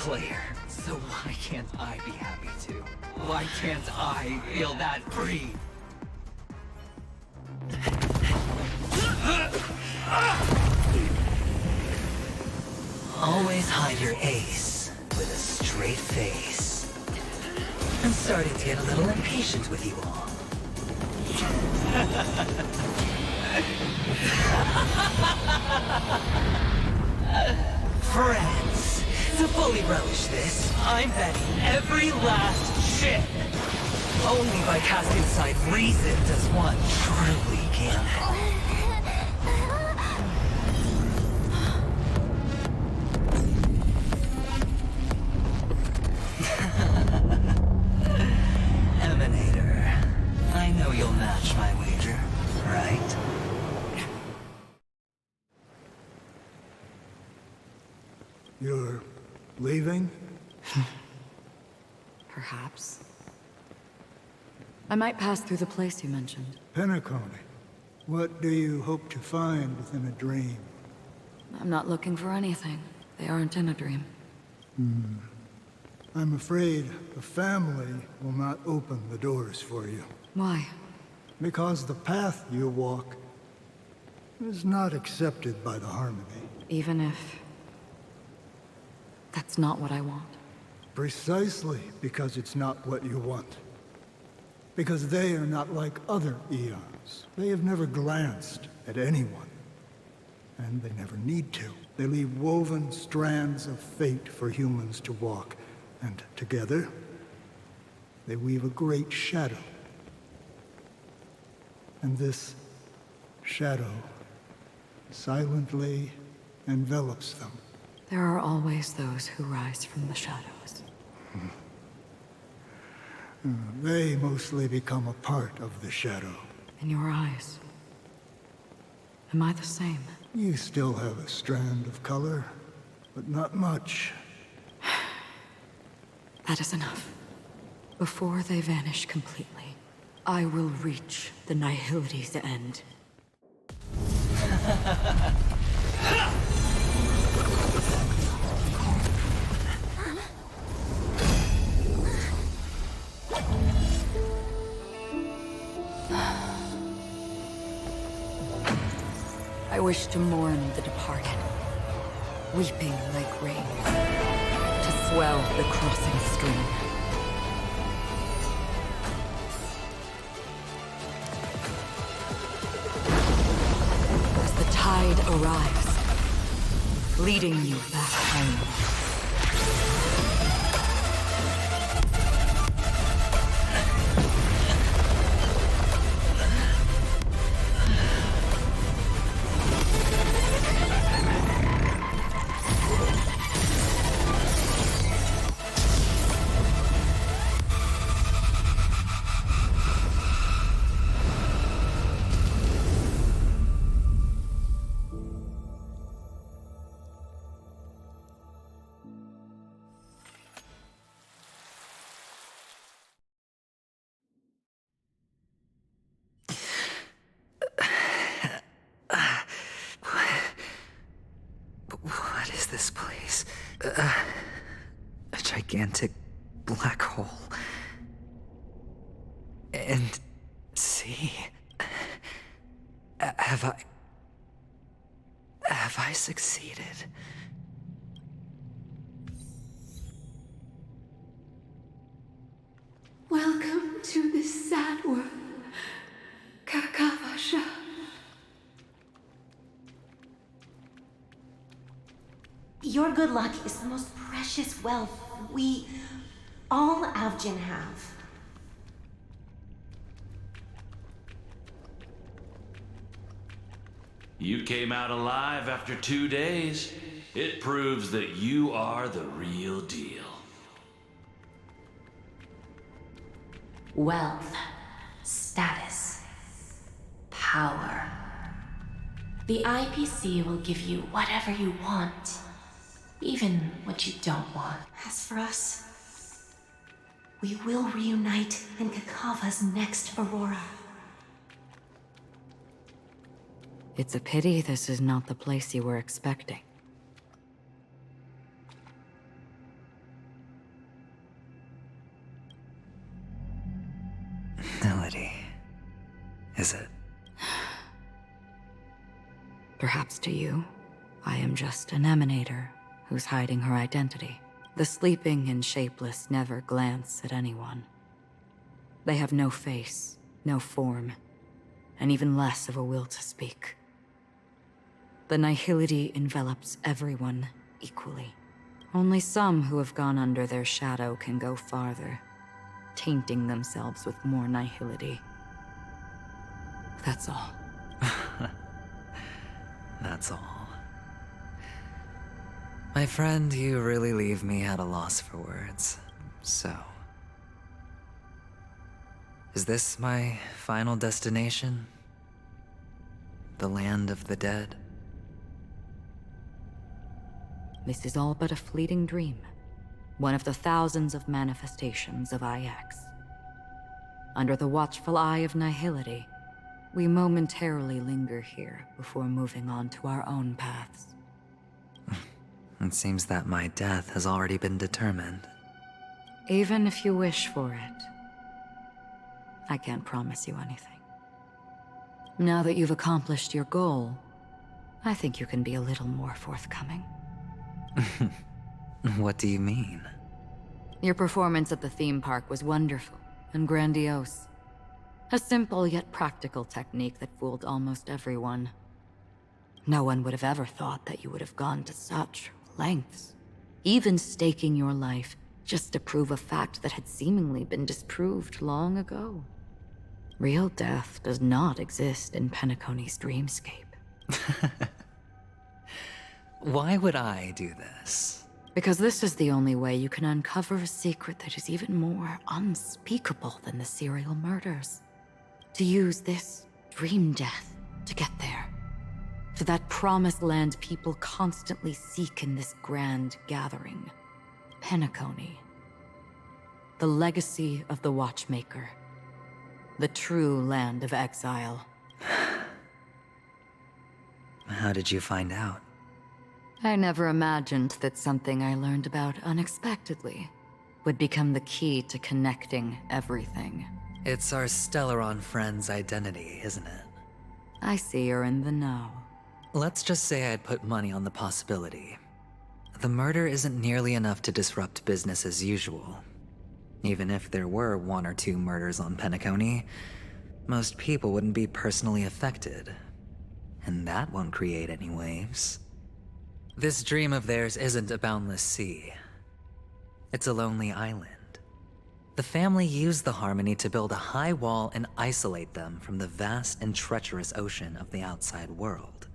player, so why can't I be happy too? Why can't I feel that free? Always hide your ace with a straight face. I'm starting to get a little impatient with you all. Friends, to fully relish this, I'm betting every last chip. Only by casting aside reason does one truly gamble. Emanator, I know you'll match my wager, right? You're leaving? Perhaps. I might pass through the place you mentioned. Penacony. What do you hope to find within a dream? I'm not looking for anything. They aren't in a dream. I'm afraid the family will not open the doors for you. Why? Because the path you walk is not accepted by the Harmony. Even if... that's not what I want. Precisely because it's not what you want. Because they are not like other eons. They have never glanced at anyone. And they never need to. They leave woven strands of fate for humans to walk. And together, they weave a great shadow. And this shadow silently envelops them. There are always those who rise from the shadows. They mostly become a part of the shadow. In your eyes. Am I the same? You still have a strand of color, but not much. That is enough. Before they vanish completely, I will reach the Nihility's end. I wish to mourn the departed, weeping like rain, to swell the crossing stream. As the tide arrives, leading you back home. What is this place? A gigantic black hole. And see, have I succeeded? Welcome to this sad world, Kakavasha. Your good luck is the most precious wealth we, all Avgin, have. You came out alive after 2 days. It proves that you are the real deal. Wealth, status, power. The IPC will give you whatever you want, even what you don't want. As for us, we will reunite in Kakava's next Aurora. It's a pity this is not the place you were expecting. Melody. Is it? Perhaps to you, I am just an emanator who's hiding her identity. The sleeping and shapeless never glance at anyone. They have no face, no form, and even less of a will to speak. The nihility envelops everyone equally. Only some who have gone under their shadow can go farther, tainting themselves with more nihility. That's all. That's all. My friend, you really leave me at a loss for words. So... is this my final destination? The land of the dead? This is all but a fleeting dream. One of the thousands of manifestations of IX. Under the watchful eye of nihility, we momentarily linger here before moving on to our own paths. It seems that my death has already been determined. Even if you wish for it, I can't promise you anything. Now that you've accomplished your goal, I think you can be a little more forthcoming. What do you mean? Your performance at the theme park was wonderful and grandiose. A simple yet practical technique that fooled almost everyone. No one would have ever thought that you would have gone to such lengths, even staking your life just to prove a fact that had seemingly been disproved long ago. Real death does not exist in Penacony's dreamscape. Why would I do this? Because this is the only way you can uncover a secret that is even more unspeakable than the serial murders. To use this dream death to get there. To that promised land people constantly seek in this grand gathering. Penacony. The legacy of the Watchmaker. The true land of exile. How did you find out? I never imagined that something I learned about unexpectedly would become the key to connecting everything. It's our Stellaron friend's identity, isn't it? I see you're in the know. Let's just say I'd put money on the possibility. The murder isn't nearly enough to disrupt business as usual. Even if there were 1 or 2 murders on Penacony, most people wouldn't be personally affected. And that won't create any waves. This dream of theirs isn't a boundless sea. It's a lonely island. The family used the Harmony to build a high wall and isolate them from the vast and treacherous ocean of the outside world.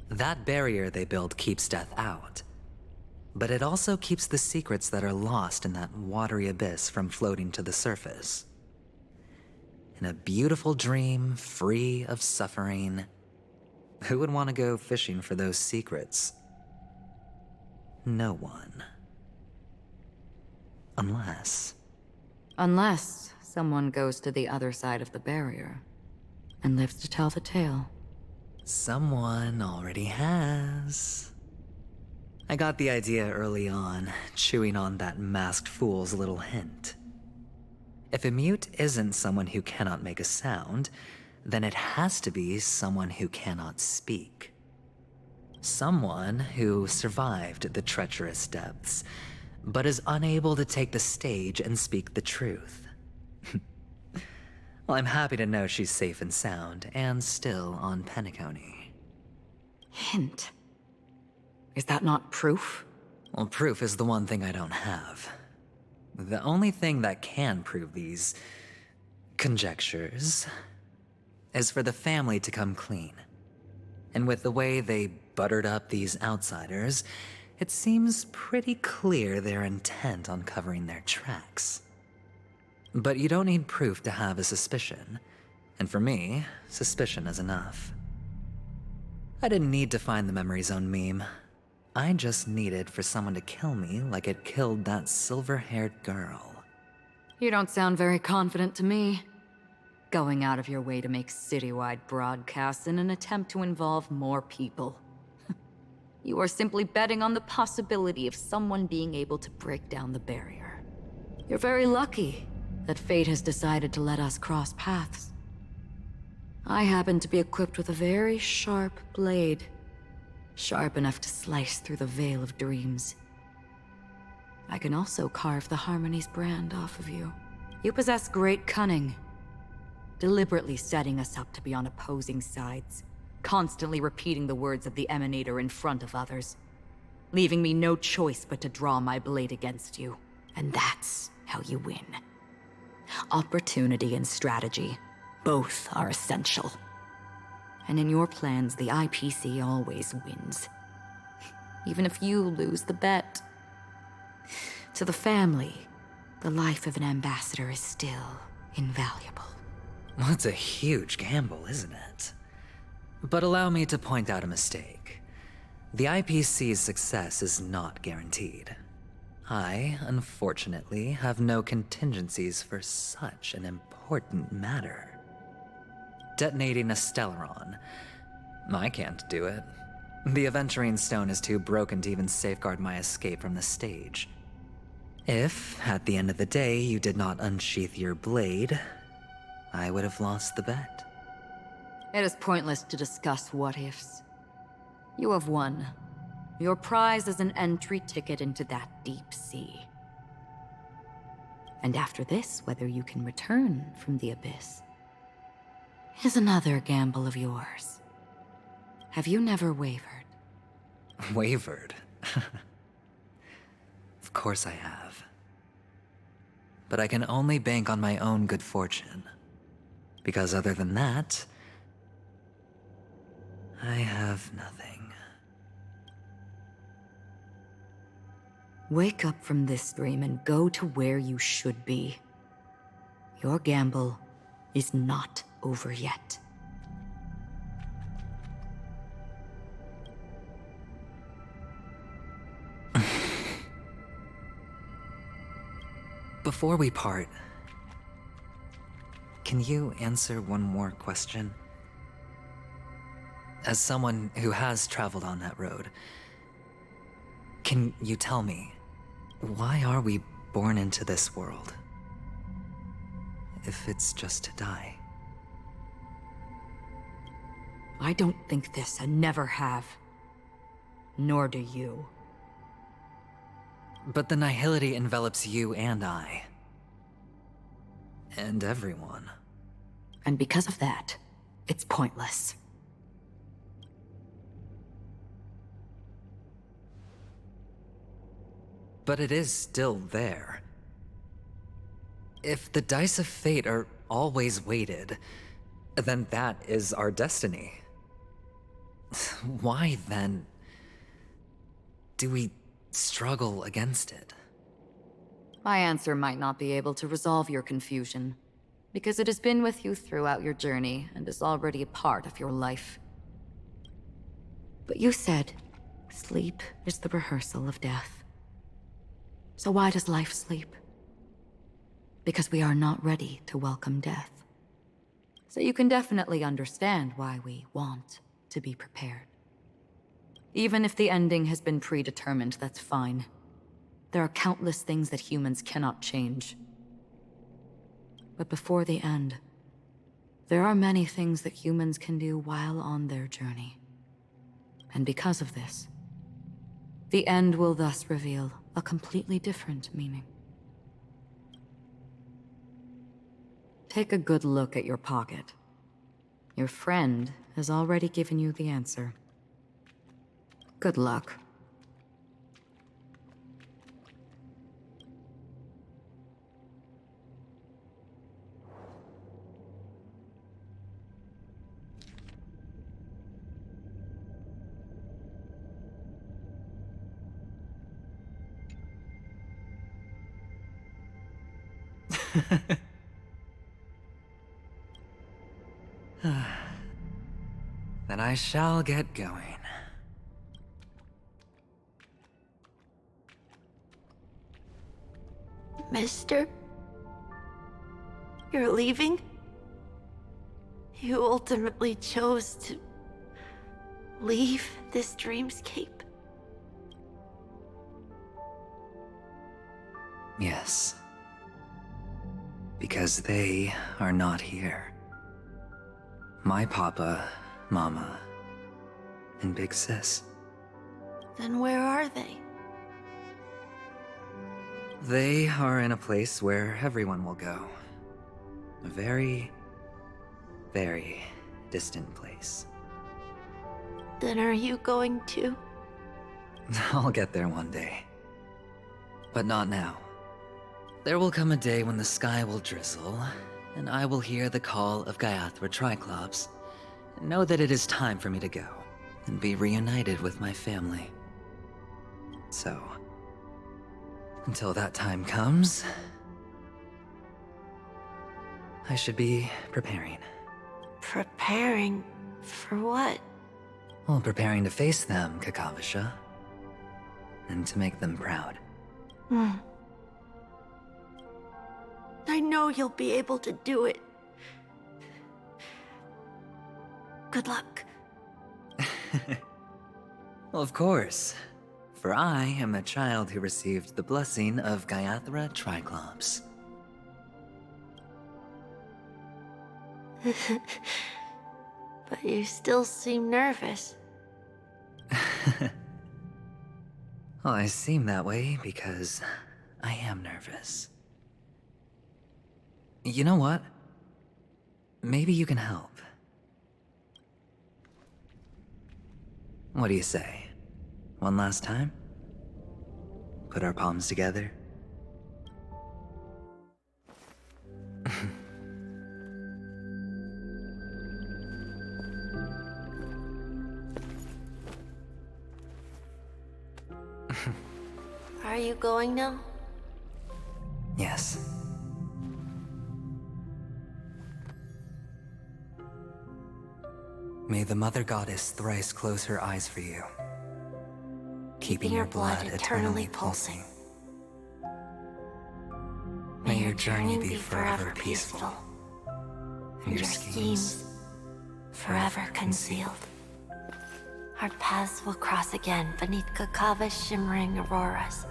That barrier they built keeps death out, but it also keeps the secrets that are lost in that watery abyss from floating to the surface. In a beautiful dream, free of suffering, who would want to go fishing for those secrets? No one. Unless someone goes to the other side of the barrier and lives to tell the tale. Someone already has. I got the idea early on, chewing on that masked fool's little hint. If a mute isn't someone who cannot make a sound, then it has to be someone who cannot speak. Someone who survived the treacherous depths, but is unable to take the stage and speak the truth. Well, I'm happy to know she's safe and sound, and still on Penacony. Hint. Is that not proof? Well, proof is the one thing I don't have. The only thing that can prove these conjectures is for the family to come clean. And with the way they buttered up these outsiders, it seems pretty clear they're intent on covering their tracks. But you don't need proof to have a suspicion. And for me, suspicion is enough. I didn't need to find the Memory Zone meme. I just needed for someone to kill me like it killed that silver-haired girl. You don't sound very confident to me. Going out of your way to make citywide broadcasts in an attempt to involve more people. You are simply betting on the possibility of someone being able to break down the barrier. You're very lucky, that fate has decided to let us cross paths. I happen to be equipped with a very sharp blade, sharp enough to slice through the veil of dreams. I can also carve the Harmony's brand off of you. You possess great cunning, deliberately setting us up to be on opposing sides, constantly repeating the words of the Emanator in front of others, leaving me no choice but to draw my blade against you. And that's how you win. Opportunity and strategy, both are essential. And in your plans, the IPC always wins. Even if you lose the bet. To the family, the life of an ambassador is still invaluable. Well, it's a huge gamble, isn't it? But allow me to point out a mistake. The IPC's success is not guaranteed. I, unfortunately, have no contingencies for such an important matter. Detonating a Stellaron. I can't do it. The Aventurine stone is too broken to even safeguard my escape from the stage. If, at the end of the day, you did not unsheath your blade, I would have lost the bet. It is pointless to discuss what-ifs. You have won. Your prize is an entry ticket into that deep sea. And after this, whether you can return from the abyss is another gamble of yours. Have you never wavered? Wavered? Of course I have. But I can only bank on my own good fortune. Because other than that, I have nothing. Wake up from this dream and go to where you should be. Your gamble is not over yet. Before we part, can you answer one more question? As someone who has traveled on that road, can you tell me, why are we born into this world? If it's just to die. I don't think this and never have. Nor do you. But the nihility envelops you and I. And everyone. And because of that, it's pointless. But it is still there. If the dice of fate are always weighted, then that is our destiny. Why, then, do we struggle against it? My answer might not be able to resolve your confusion, because it has been with you throughout your journey and is already a part of your life. But you said, sleep is the rehearsal of death. So why does life sleep? Because we are not ready to welcome death. So you can definitely understand why we want to be prepared. Even if the ending has been predetermined, that's fine. There are countless things that humans cannot change. But before the end, there are many things that humans can do while on their journey. And because of this, the end will thus reveal a completely different meaning. Take a good look at your pocket. Your friend has already given you the answer. Good luck. Then I shall get going. Mister? You're leaving? You ultimately chose to leave this dreamscape? Yes. Because they are not here. My papa, mama, and big sis. Then where are they? They are in a place where everyone will go. A very, very distant place. Then are you going to? I'll get there one day. But not now. There will come a day when the sky will drizzle, and I will hear the call of Gaiathra Triclops, and know that it is time for me to go, and be reunited with my family. So, until that time comes, I should be preparing. Preparing for what? Well, preparing to face them, Kakavasha. And to make them proud. I know you'll be able to do it. Good luck. Well, of course. For I am a child who received the blessing of Gaiathra Triclops. But you still seem nervous. Well, I seem that way because I am nervous. You know what? Maybe you can help. What do you say? One last time? Put our palms together? Are you going now? Yes. May the Mother Goddess thrice close her eyes for you, keeping your blood eternally pulsing. May your journey be forever peaceful, and your schemes forever concealed. Our paths will cross again beneath Kakava's shimmering auroras.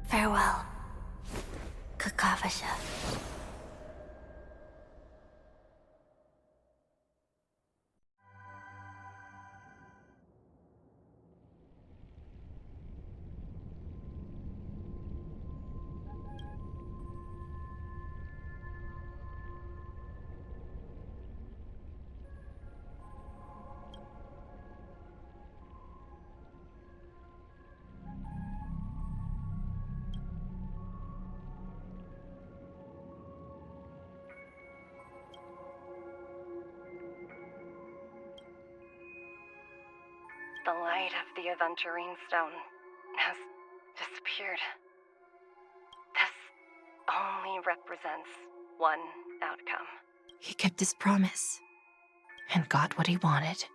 Farewell, Kakavasha. The light of the Aventurine stone has disappeared. This only represents one outcome. He kept his promise and got what he wanted.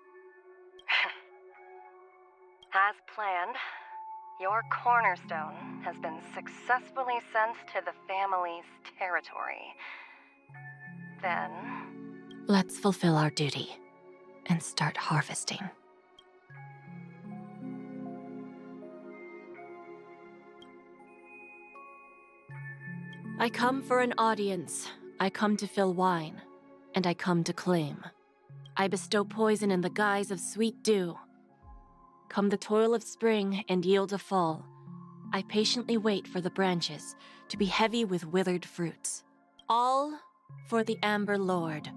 As planned, your cornerstone has been successfully sent to the family's territory. Then... Let's fulfill our duty and start harvesting. I come for an audience. I come to fill wine, and I come to claim. I bestow poison in the guise of sweet dew. Come the toil of spring and yield a fall. I patiently wait for the branches to be heavy with withered fruits. All for the Amber Lord.